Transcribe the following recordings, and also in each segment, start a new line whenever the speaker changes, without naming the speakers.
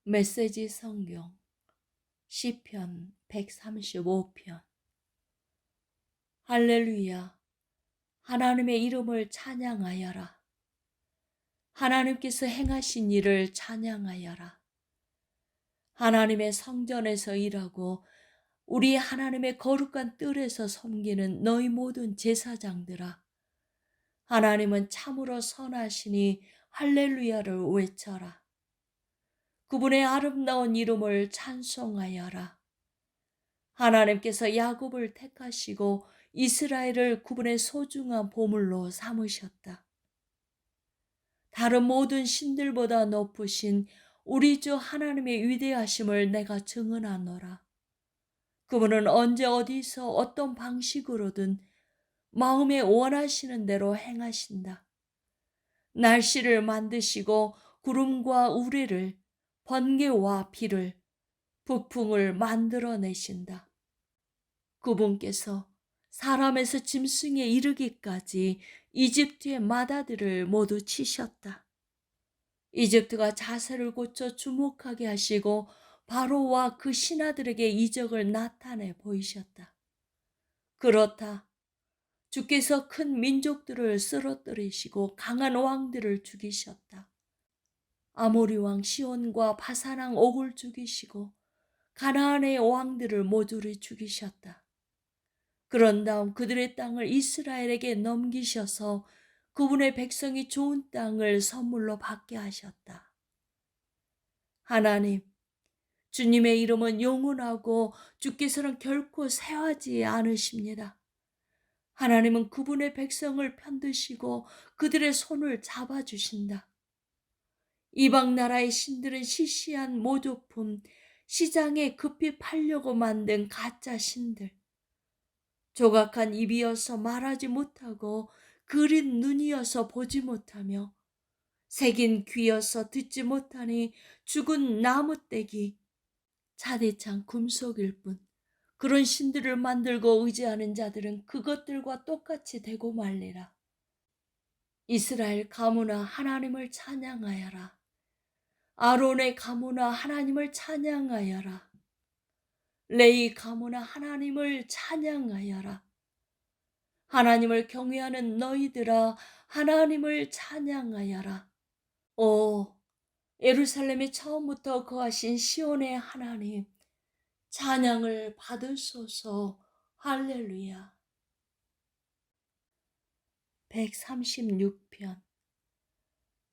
메시지 성경 시편 135편. 할렐루야. 하나님의 이름을 찬양하여라. 하나님께서 행하신 일을 찬양하여라. 하나님의 성전에서 일하고 우리 하나님의 거룩한 뜰에서 섬기는 너희 모든 제사장들아, 하나님은 참으로 선하시니 할렐루야를 외쳐라. 그분의 아름다운 이름을 찬송하여라. 하나님께서 야곱을 택하시고 이스라엘을 그분의 소중한 보물로 삼으셨다. 다른 모든 신들보다 높으신 우리 주 하나님의 위대하심을 내가 증언하노라. 그분은 언제 어디서 어떤 방식으로든 마음에 원하시는 대로 행하신다. 날씨를 만드시고 구름과 우레를, 번개와 비를, 북풍을 만들어내신다. 그분께서 사람에서 짐승에 이르기까지 이집트의 마다들을 모두 치셨다. 이집트가 자세를 고쳐 주목하게 하시고 바로와 그 신하들에게 이적을 나타내 보이셨다. 그렇다. 주께서 큰 민족들을 쓰러뜨리시고 강한 왕들을 죽이셨다. 아모리 왕 시온과 바산 왕 옥을 죽이시고 가나안의 왕들을 모조리 죽이셨다. 그런 다음 그들의 땅을 이스라엘에게 넘기셔서 그분의 백성이 좋은 땅을 선물로 받게 하셨다. 하나님, 주님의 이름은 영원하고 주께서는 결코 쇠하지 않으십니다. 하나님은 그분의 백성을 편드시고 그들의 손을 잡아주신다. 이방 나라의 신들은 시시한 모조품, 시장에 급히 팔려고 만든 가짜 신들, 조각한 입이어서 말하지 못하고 그린 눈이어서 보지 못하며 새긴 귀여서 듣지 못하니 죽은 나무떼기, 차디찬 금속일 뿐, 그런 신들을 만들고 의지하는 자들은 그것들과 똑같이 되고 말리라. 이스라엘 가문아, 하나님을 찬양하여라. 아론의 가문아, 하나님을 찬양하여라. 레위 가문아, 하나님을 찬양하여라. 하나님을 경외하는 너희들아, 하나님을 찬양하여라. 오, 예루살렘에 처음부터 거하신 시온의 하나님, 찬양을 받으소서. 할렐루야. 136편.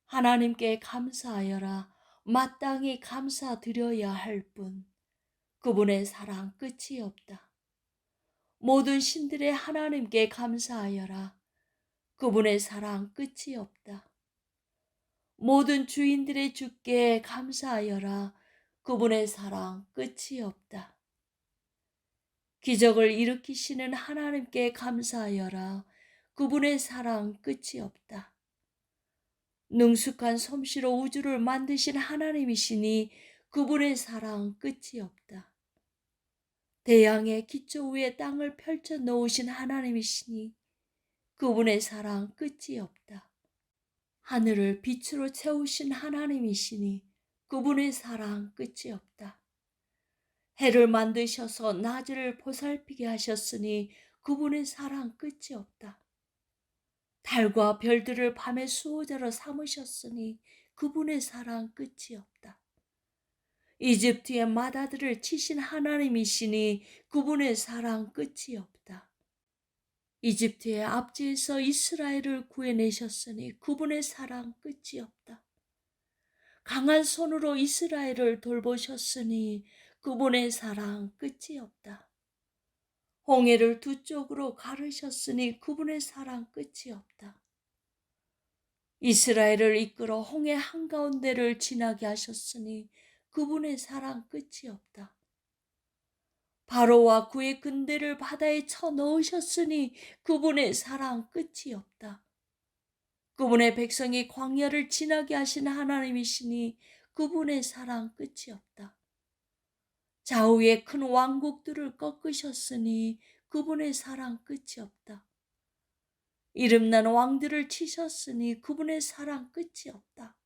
하나님께 감사하여라. 마땅히 감사드려야 할 뿐, 그분의 사랑 끝이 없다. 모든 신들의 하나님께 감사하여라. 그분의 사랑 끝이 없다. 모든 주인들의 주께 감사하여라. 그분의 사랑 끝이 없다. 기적을 일으키시는 하나님께 감사하여라. 그분의 사랑 끝이 없다. 능숙한 솜씨로 우주를 만드신 하나님이시니 그분의 사랑 끝이 없다. 대양의 기초 위에 땅을 펼쳐 놓으신 하나님이시니 그분의 사랑 끝이 없다. 하늘을 빛으로 채우신 하나님이시니 그분의 사랑 끝이 없다. 해를 만드셔서 낮을 보살피게 하셨으니 그분의 사랑 끝이 없다. 달과 별들을 밤의 수호자로 삼으셨으니 그분의 사랑 끝이 없다. 이집트의 마다들을 치신 하나님이시니 그분의 사랑 끝이 없다. 이집트의 압제에서 이스라엘을 구해내셨으니 그분의 사랑 끝이 없다. 강한 손으로 이스라엘을 돌보셨으니 그분의 사랑 끝이 없다. 홍해를 두 쪽으로 가르셨으니 그분의 사랑 끝이 없다. 이스라엘을 이끌어 홍해 한가운데를 지나게 하셨으니 그분의 사랑 끝이 없다. 바로와 그의 군대를 바다에 쳐 넣으셨으니 그분의 사랑 끝이 없다. 그분의 백성이 광야를 지나게 하신 하나님이시니 그분의 사랑 끝이 없다. 좌우의 큰 왕국들을 꺾으셨으니 그분의 사랑 끝이 없다. 이름난 왕들을 치셨으니 그분의 사랑 끝이 없다.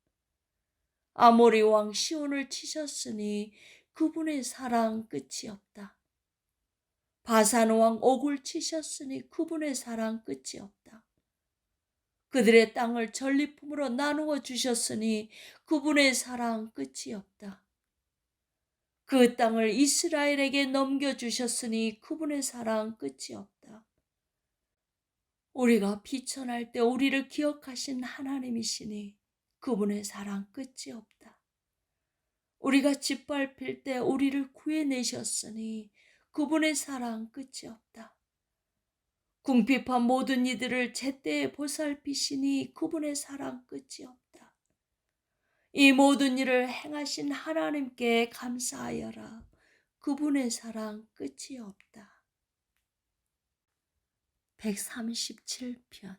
아모리 왕 시온을 치셨으니 그분의 사랑 끝이 없다. 바산 왕 옥을 치셨으니 그분의 사랑 끝이 없다. 그들의 땅을 전리품으로 나누어 주셨으니 그분의 사랑 끝이 없다. 그 땅을 이스라엘에게 넘겨주셨으니 그분의 사랑 끝이 없다. 우리가 비천할 때 우리를 기억하신 하나님이시니 그분의 사랑 끝이 없다. 우리가 짓밟힐 때 우리를 구해내셨으니 그분의 사랑 끝이 없다. 궁핍한 모든 이들을 제때에 보살피시니 그분의 사랑 끝이 없다. 이 모든 일을 행하신 하나님께 감사하여라. 그분의 사랑 끝이 없다. 137편.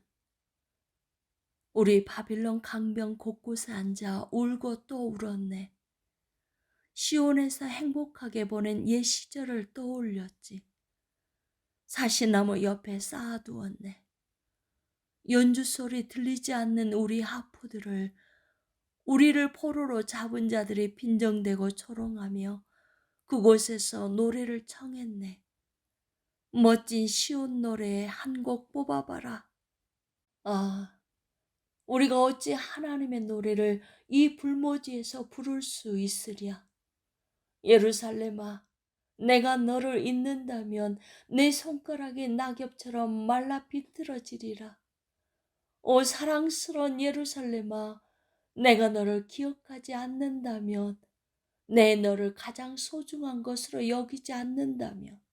우리 바빌론 강변 곳곳에 앉아 울고 또 울었네. 시온에서 행복하게 보낸 옛 시절을 떠올렸지. 사시나무 옆에 쌓아두었네. 연주 소리 들리지 않는 우리 하프들을, 우리를 포로로 잡은 자들이 빈정대고 조롱하며 그곳에서 노래를 청했네. 멋진 시온 노래에 한 곡 뽑아봐라. 아, 우리가 어찌 하나님의 노래를 이 불모지에서 부를 수 있으랴. 예루살렘아, 내가 너를 잊는다면 내 손가락이 낙엽처럼 말라 비틀어지리라. 오 사랑스러운 예루살렘아, 내가 너를 기억하지 않는다면, 내 너를 가장 소중한 것으로 여기지 않는다면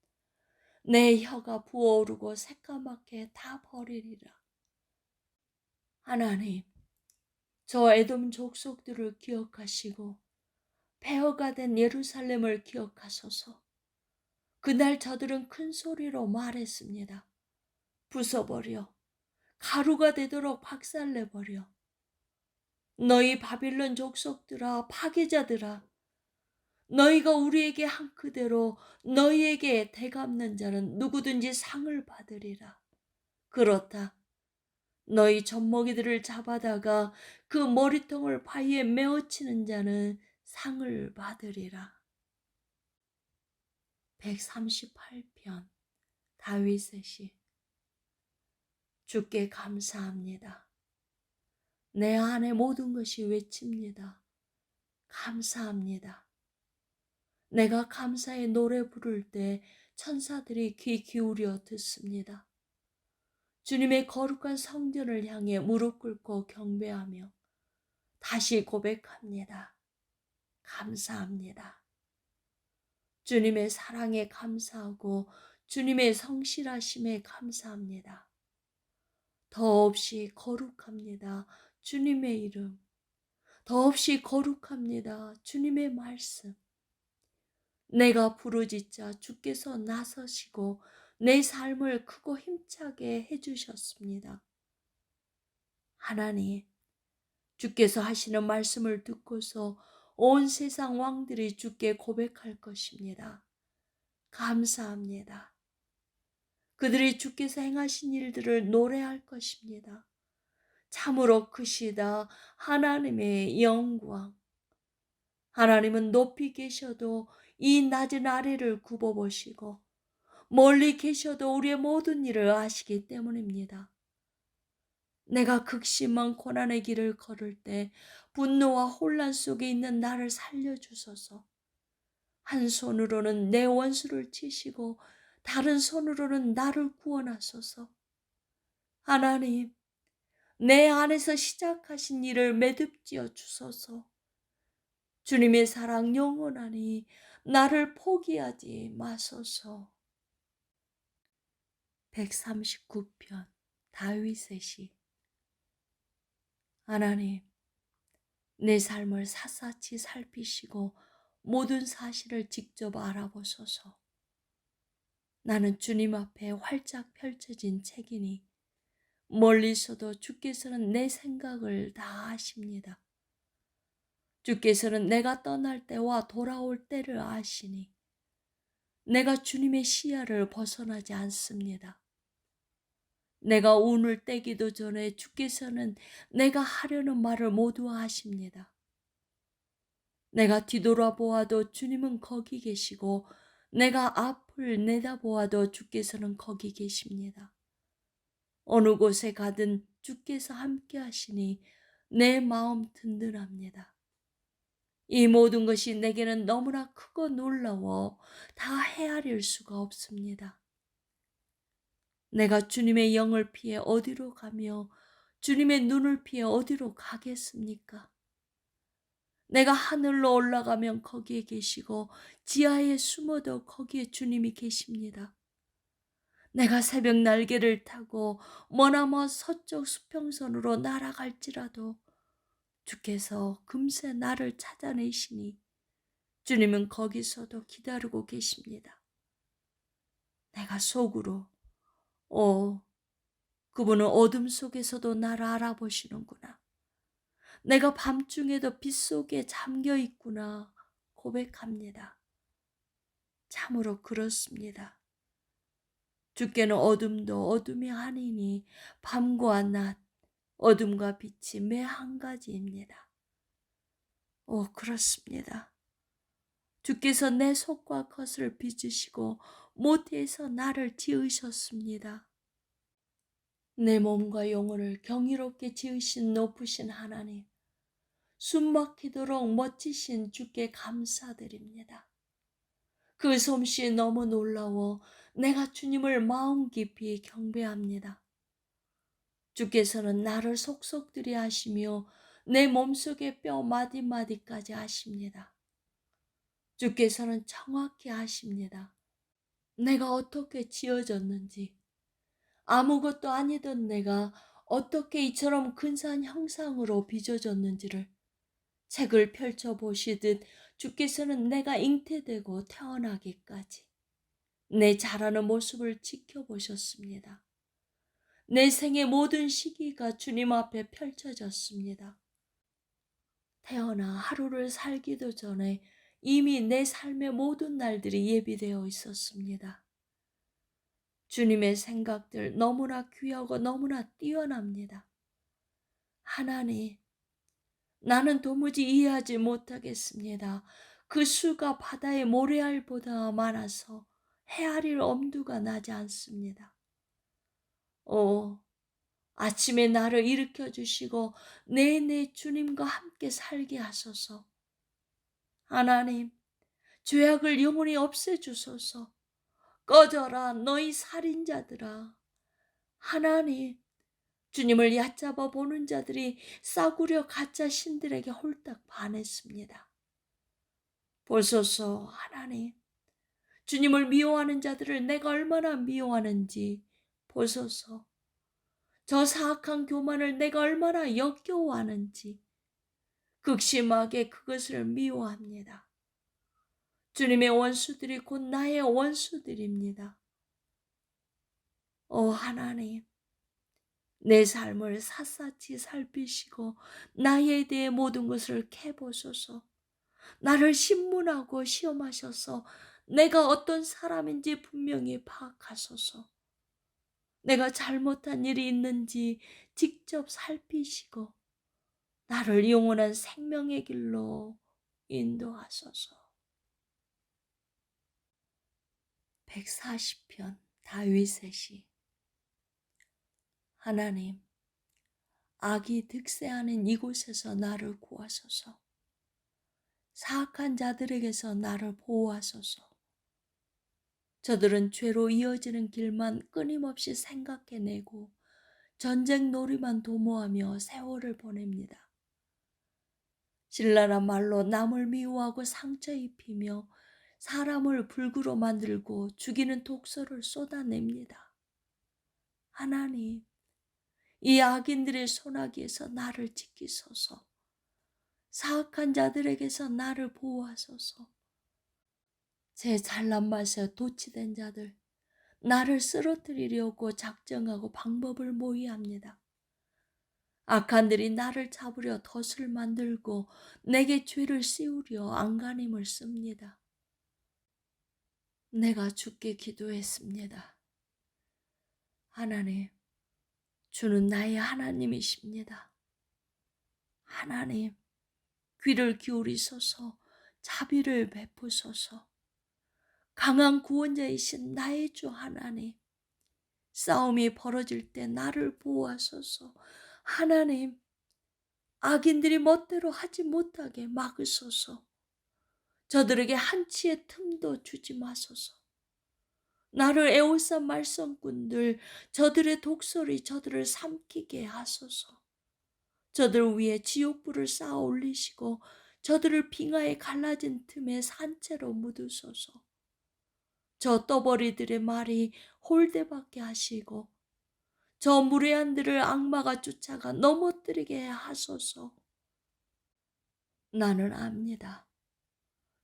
내 혀가 부어오르고 새까맣게 다 버리리라. 하나님, 저 에돔 족속들을 기억하시고 폐허가 된 예루살렘을 기억하소서. 그날 저들은 큰 소리로 말했습니다. 부숴버려, 가루가 되도록 박살내버려. 너희 바빌론 족속들아, 파괴자들아, 너희가 우리에게 한 그대로 너희에게 대갚는 자는 누구든지 상을 받으리라. 그렇다. 너희 젖먹이들을 잡아다가 그 머리통을 바위에 메어치는 자는 상을 받으리라. 138편. 다윗의 시. 주께 감사합니다. 내 안에 모든 것이 외칩니다. 감사합니다. 내가 감사의 노래 부를 때 천사들이 귀 기울여 듣습니다. 주님의 거룩한 성전을 향해 무릎 꿇고 경배하며 다시 고백합니다. 감사합니다. 주님의 사랑에 감사하고 주님의 성실하심에 감사합니다. 더없이 거룩합니다. 주님의 이름. 더없이 거룩합니다. 주님의 말씀. 내가 부르짖자 주께서 나서시고 내 삶을 크고 힘차게 해주셨습니다. 하나님, 주께서 하시는 말씀을 듣고서 온 세상 왕들이 주께 고백할 것입니다. 감사합니다. 그들이 주께서 행하신 일들을 노래할 것입니다. 참으로 크시다 하나님의 영광. 하나님은 높이 계셔도 이 낮은 아래를 굽어보시고 멀리 계셔도 우리의 모든 일을 아시기 때문입니다. 내가 극심한 고난의 길을 걸을 때 분노와 혼란 속에 있는 나를 살려주소서. 한 손으로는 내 원수를 치시고 다른 손으로는 나를 구원하소서. 하나님, 내 안에서 시작하신 일을 매듭지어 주소서. 주님의 사랑 영원하니 나를 포기하지 마소서. 139편. 다윗의 시. 하나님, 내 삶을 샅샅이 살피시고 모든 사실을 직접 알아보소서. 나는 주님 앞에 활짝 펼쳐진 책이니 멀리서도 주께서는 내 생각을 다 아십니다. 주께서는 내가 떠날 때와 돌아올 때를 아시니 내가 주님의 시야를 벗어나지 않습니다. 내가 운을 떼기도 전에 주께서는 내가 하려는 말을 모두 아십니다. 내가 뒤돌아보아도 주님은 거기 계시고 내가 앞을 내다보아도 주께서는 거기 계십니다. 어느 곳에 가든 주께서 함께 하시니 내 마음 든든합니다. 이 모든 것이 내게는 너무나 크고 놀라워 다 헤아릴 수가 없습니다. 내가 주님의 영을 피해 어디로 가며 주님의 눈을 피해 어디로 가겠습니까? 내가 하늘로 올라가면 거기에 계시고 지하에 숨어도 거기에 주님이 계십니다. 내가 새벽 날개를 타고 머나먼 서쪽 수평선으로 날아갈지라도 주께서 금세 나를 찾아내시니 주님은 거기서도 기다리고 계십니다. 내가 속으로 그분은 어둠 속에서도 나를 알아보시는구나. 내가 밤중에도 빛 속에 잠겨 있구나 고백합니다. 참으로 그렇습니다. 주께는 어둠도 어둠이 아니니 밤과 낮, 어둠과 빛이 매 한 가지입니다. 그렇습니다. 주께서 내 속과 겉을 빚으시고 모태에서 나를 지으셨습니다. 내 몸과 영혼을 경이롭게 지으신 높으신 하나님, 숨막히도록 멋지신 주께 감사드립니다. 그 솜씨 너무 놀라워 내가 주님을 마음 깊이 경배합니다. 주께서는 나를 속속들이 하시며 내 몸속의 뼈 마디마디까지 아십니다. 주께서는 정확히 아십니다. 내가 어떻게 지어졌는지, 아무것도 아니던 내가 어떻게 이처럼 근사한 형상으로 빚어졌는지를 책을 펼쳐보시듯 주께서는 내가 잉태되고 태어나기까지 내 자라는 모습을 지켜보셨습니다. 내 생의 모든 시기가 주님 앞에 펼쳐졌습니다. 태어나 하루를 살기도 전에 이미 내 삶의 모든 날들이 예비되어 있었습니다. 주님의 생각들 너무나 귀하고 너무나 뛰어납니다. 하나님, 나는 도무지 이해하지 못하겠습니다. 그 수가 바다의 모래알보다 많아서 헤아릴 엄두가 나지 않습니다. 아침에 나를 일으켜 주시고 내내 주님과 함께 살게 하소서. 하나님, 죄악을 영원히 없애주소서. 꺼져라 너희 살인자들아. 하나님, 주님을 얕잡아 보는 자들이 싸구려 가짜 신들에게 홀딱 반했습니다. 보소서. 하나님, 주님을 미워하는 자들을 내가 얼마나 미워하는지 보소서. 저 사악한 교만을 내가 얼마나 역겨워하는지 극심하게 그것을 미워합니다. 주님의 원수들이 곧 나의 원수들입니다. 하나님, 내 삶을 샅샅이 살피시고 나에 대해 모든 것을 캐보소서. 나를 신문하고 시험하셔서 내가 어떤 사람인지 분명히 파악하소서. 내가 잘못한 일이 있는지 직접 살피시고 나를 영원한 생명의 길로 인도하소서. 140편 다윗의 시. 하나님, 악이 득세하는 이곳에서 나를 구하소서. 사악한 자들에게서 나를 보호하소서. 저들은 죄로 이어지는 길만 끊임없이 생각해내고 전쟁 놀이만 도모하며 세월을 보냅니다. 신랄한 말로 남을 미워하고 상처 입히며 사람을 불구로 만들고 죽이는 독소를 쏟아냅니다. 하나님, 이 악인들의 손아귀에서 나를 지키소서. 사악한 자들에게서 나를 보호하소서. 제 잘난 맛에 도취된 자들, 나를 쓰러뜨리려고 작정하고 방법을 모의합니다. 악한들이 나를 잡으려 덫을 만들고 내게 죄를 씌우려 안간힘을 씁니다. 내가 주께 기도했습니다. 하나님, 주는 나의 하나님이십니다. 하나님, 귀를 기울이소서. 자비를 베푸소서. 강한 구원자이신 나의 주 하나님, 싸움이 벌어질 때 나를 보호하소서. 하나님, 악인들이 멋대로 하지 못하게 막으소서. 저들에게 한치의 틈도 주지 마소서. 나를 애워싼 말썽꾼들, 저들의 독설이 저들을 삼키게 하소서. 저들 위에 지옥불을 쌓아 올리시고 저들을 빙하에 갈라진 틈에 산채로 묻으소서. 저 떠벌이들의 말이 홀대받게 하시고 저 무례한들을 악마가 쫓아가 넘어뜨리게 하소서. 나는 압니다.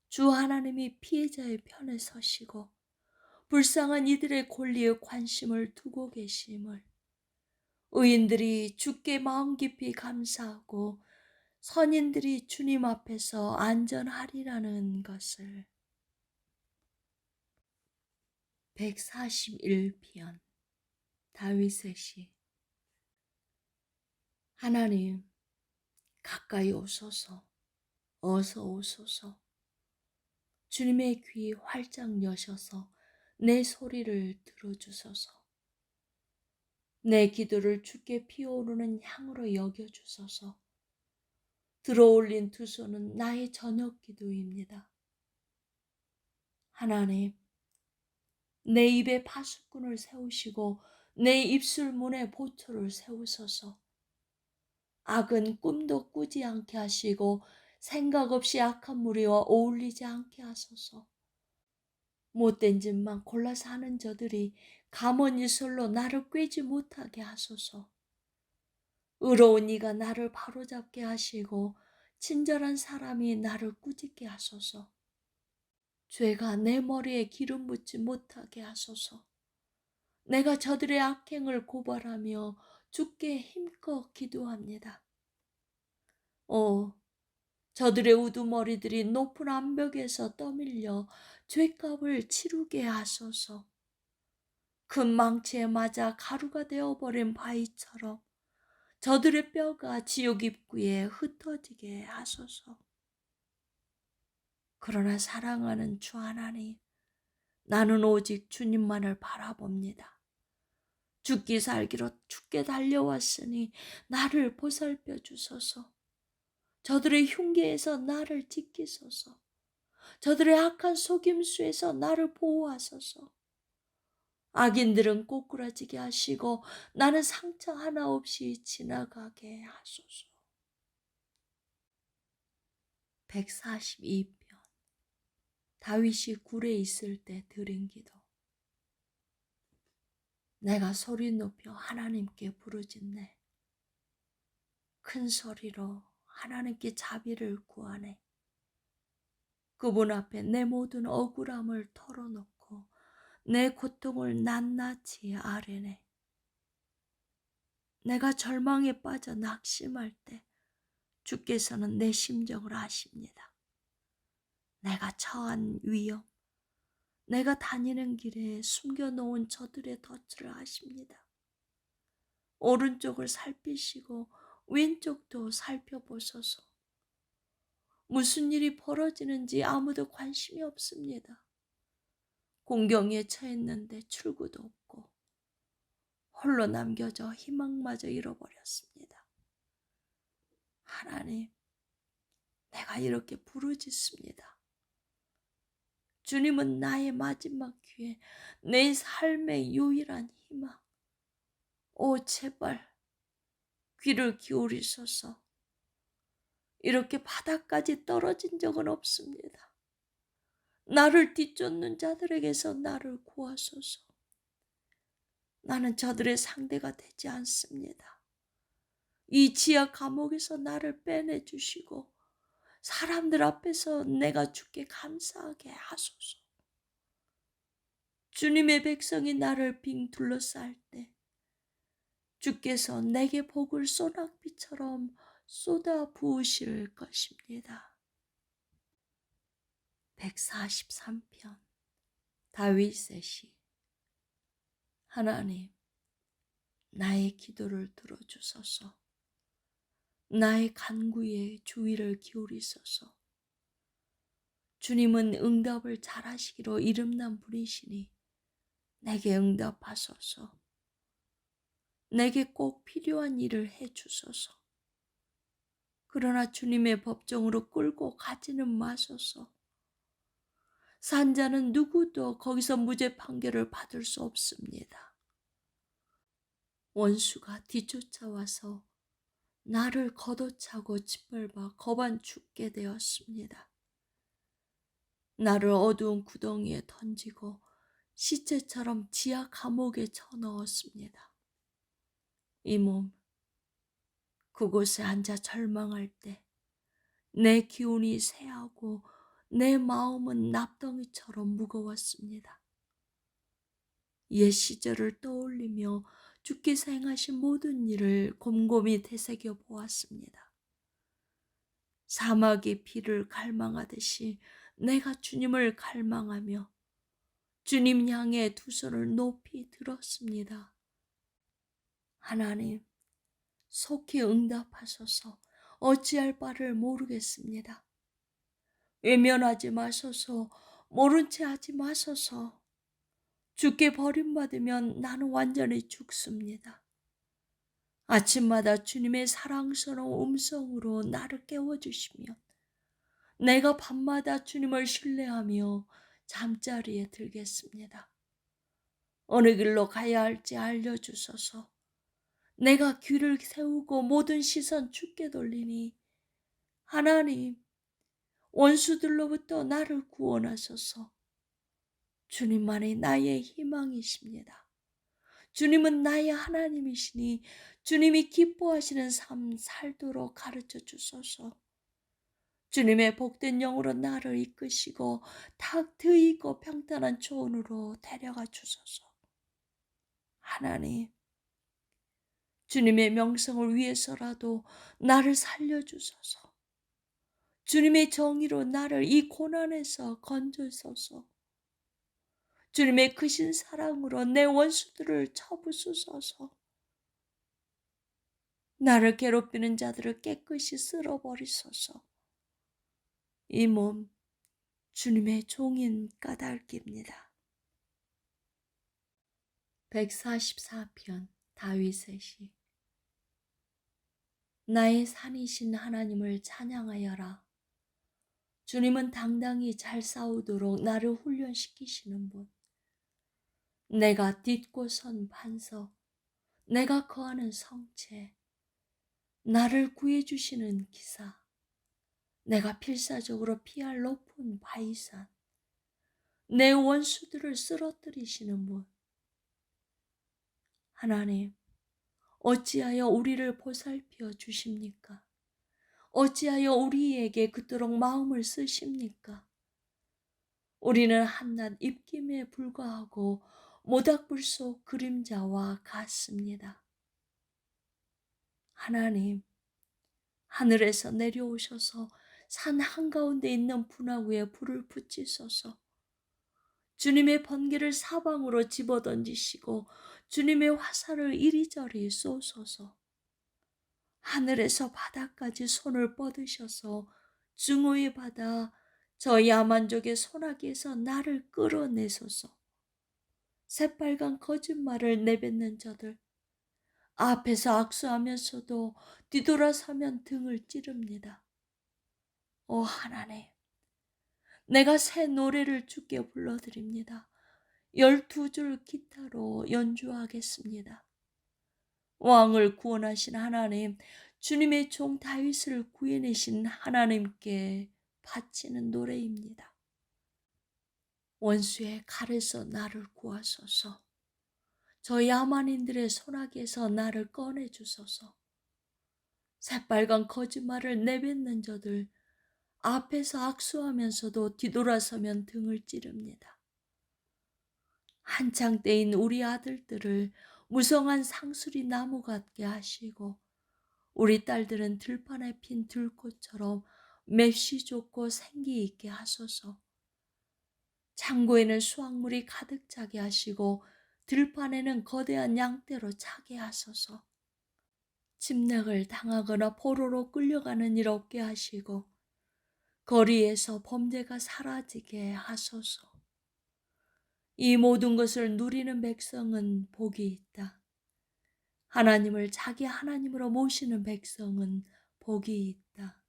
주 하나님이 피해자의 편에 서시고 불쌍한 이들의 권리에 관심을 두고 계심을, 의인들이 주께 마음 깊이 감사하고 선인들이 주님 앞에서 안전하리라는 것을. 141편 다윗의 시. 하나님, 가까이 오소서. 어서 오소서. 주님의 귀 활짝 여셔서 내 소리를 들어주소서. 내 기도를 주께 피어오르는 향으로 여겨주소서. 들어올린 두 손은 나의 저녁 기도입니다. 하나님, 내 입에 파수꾼을 세우시고 내 입술 문에 보초를 세우소서. 악은 꿈도 꾸지 않게 하시고 생각 없이 악한 무리와 어울리지 않게 하소서. 못된 짓만 골라서 하는 저들이 감언 이설로 나를 꿰지 못하게 하소서. 의로운 이가 나를 바로잡게 하시고 친절한 사람이 나를 꾸짖게 하소서. 죄가 내 머리에 기름 붓지 못하게 하소서. 내가 저들의 악행을 고발하며 주께 힘껏 기도합니다. 저들의 우두머리들이 높은 암벽에서 떠밀려 죄값을 치르게 하소서. 큰 망치에 맞아 가루가 되어버린 바위처럼 저들의 뼈가 지옥 입구에 흩어지게 하소서. 그러나 사랑하는 주 하나님, 나는 오직 주님만을 바라봅니다. 죽기 살기로 죽게 달려왔으니 나를 보살펴 주소서. 저들의 흉계에서 나를 지키소서. 저들의 악한 속임수에서 나를 보호하소서. 악인들은 꼬꾸라지게 하시고 나는 상처 하나 없이 지나가게 하소서. 142편 다윗이 굴에 있을 때 드린 기도. 내가 소리 높여 하나님께 부르짖네. 큰 소리로 하나님께 자비를 구하네. 그분 앞에 내 모든 억울함을 털어놓고 내 고통을 낱낱이 아뢰네. 내가 절망에 빠져 낙심할 때 주께서는 내 심정을 아십니다. 내가 처한 위험, 내가 다니는 길에 숨겨놓은 저들의 덫을 아십니다. 오른쪽을 살피시고 왼쪽도 살펴보소서. 무슨 일이 벌어지는지 아무도 관심이 없습니다. 공경에 처했는데 출구도 없고 홀로 남겨져 희망마저 잃어버렸습니다. 하나님, 내가 이렇게 부르짖습니다. 주님은 나의 마지막 기회, 내 삶의 유일한 희망. 제발 귀를 기울이소서. 이렇게 바닥까지 떨어진 적은 없습니다. 나를 뒤쫓는 자들에게서 나를 구하소서. 나는 저들의 상대가 되지 않습니다. 이 지하 감옥에서 나를 빼내주시고 사람들 앞에서 내가 주께 감사하게 하소서. 주님의 백성이 나를 빙 둘러쌀 때 주께서 내게 복을 소낙비처럼 쏟아 부으실 것입니다. 143편 다윗의 시. 하나님, 나의 기도를 들어주소서. 나의 간구에 주의를 기울이소서. 주님은 응답을 잘하시기로 이름난 분이시니 내게 응답하소서. 내게 꼭 필요한 일을 해 주소서. 그러나 주님의 법정으로 끌고 가지는 마소서. 산자는 누구도 거기서 무죄 판결을 받을 수 없습니다. 원수가 뒤쫓아와서 나를 걷어차고 짓밟아 거반 죽게 되었습니다. 나를 어두운 구덩이에 던지고 시체처럼 지하 감옥에 쳐넣었습니다. 이 몸, 그곳에 앉아 절망할 때 내 기운이 쇠하고 내 마음은 납덩이처럼 무거웠습니다. 옛 시절을 떠올리며 주께서 행하신 모든 일을 곰곰이 되새겨 보았습니다. 사막의 비를 갈망하듯이 내가 주님을 갈망하며 주님 향해 두 손을 높이 들었습니다. 하나님, 속히 응답하소서. 어찌할 바를 모르겠습니다. 외면하지 마소서. 모른 채 하지 마소서. 주께 버림받으면 나는 완전히 죽습니다. 아침마다 주님의 사랑스러운 음성으로 나를 깨워주시면 내가 밤마다 주님을 신뢰하며 잠자리에 들겠습니다. 어느 길로 가야 할지 알려주소서. 내가 귀를 세우고 모든 시선 주께 돌리니 하나님, 원수들로부터 나를 구원하소서. 주님만이 나의 희망이십니다. 주님은 나의 하나님이시니 주님이 기뻐하시는 삶 살도록 가르쳐 주소서. 주님의 복된 영으로 나를 이끄시고 탁 트이고 평탄한 초원으로 데려가 주소서. 하나님, 주님의 명성을 위해서라도 나를 살려주소서. 주님의 정의로 나를 이 고난에서 건져소서. 주님의 크신 사랑으로 내 원수들을 쳐부수소서. 나를 괴롭히는 자들을 깨끗이 쓸어버리소서. 이 몸 주님의 종인 까닭입니다. 144편 다윗의 시. 나의 산이신 하나님을 찬양하여라. 주님은 당당히 잘 싸우도록 나를 훈련시키시는 분. 내가 딛고 선 반석, 내가 거하는 성체, 나를 구해주시는 기사, 내가 필사적으로 피할 높은 바위산, 내 원수들을 쓰러뜨리시는 분. 하나님, 어찌하여 우리를 보살펴 주십니까? 어찌하여 우리에게 그토록 마음을 쓰십니까? 우리는 한낱 입김에 불과하고 모닥불 속 그림자와 같습니다. 하나님, 하늘에서 내려오셔서 산 한가운데 있는 분화구에 불을 붙이소서. 주님의 번개를 사방으로 집어던지시고 주님의 화살을 이리저리 쏘소서. 하늘에서 바다까지 손을 뻗으셔서 증오의 바다 저 야만족의 소나기에서 나를 끌어내소서. 새빨간 거짓말을 내뱉는 자들, 앞에서 악수하면서도 뒤돌아서면 등을 찌릅니다. 오 하나님, 내가 새 노래를 주께 불러드립니다. 12줄 기타로 연주하겠습니다. 왕을 구원하신 하나님, 주님의 종 다윗을 구해내신 하나님께 바치는 노래입니다. 원수의 칼에서 나를 구하소서. 저 야만인들의 소나기에서 나를 꺼내주소서. 새빨간 거짓말을 내뱉는 저들, 앞에서 악수하면서도 뒤돌아서면 등을 찌릅니다. 한창 때인 우리 아들들을 무성한 상수리 나무 같게 하시고 우리 딸들은 들판에 핀 들꽃처럼 맵시 좋고 생기 있게 하소서. 창고에는 수확물이 가득 차게 하시고 들판에는 거대한 양떼로 차게 하소서. 침략을 당하거나 포로로 끌려가는 일 없게 하시고 거리에서 범죄가 사라지게 하소서. 이 모든 것을 누리는 백성은 복이 있다. 하나님을 자기 하나님으로 모시는 백성은 복이 있다.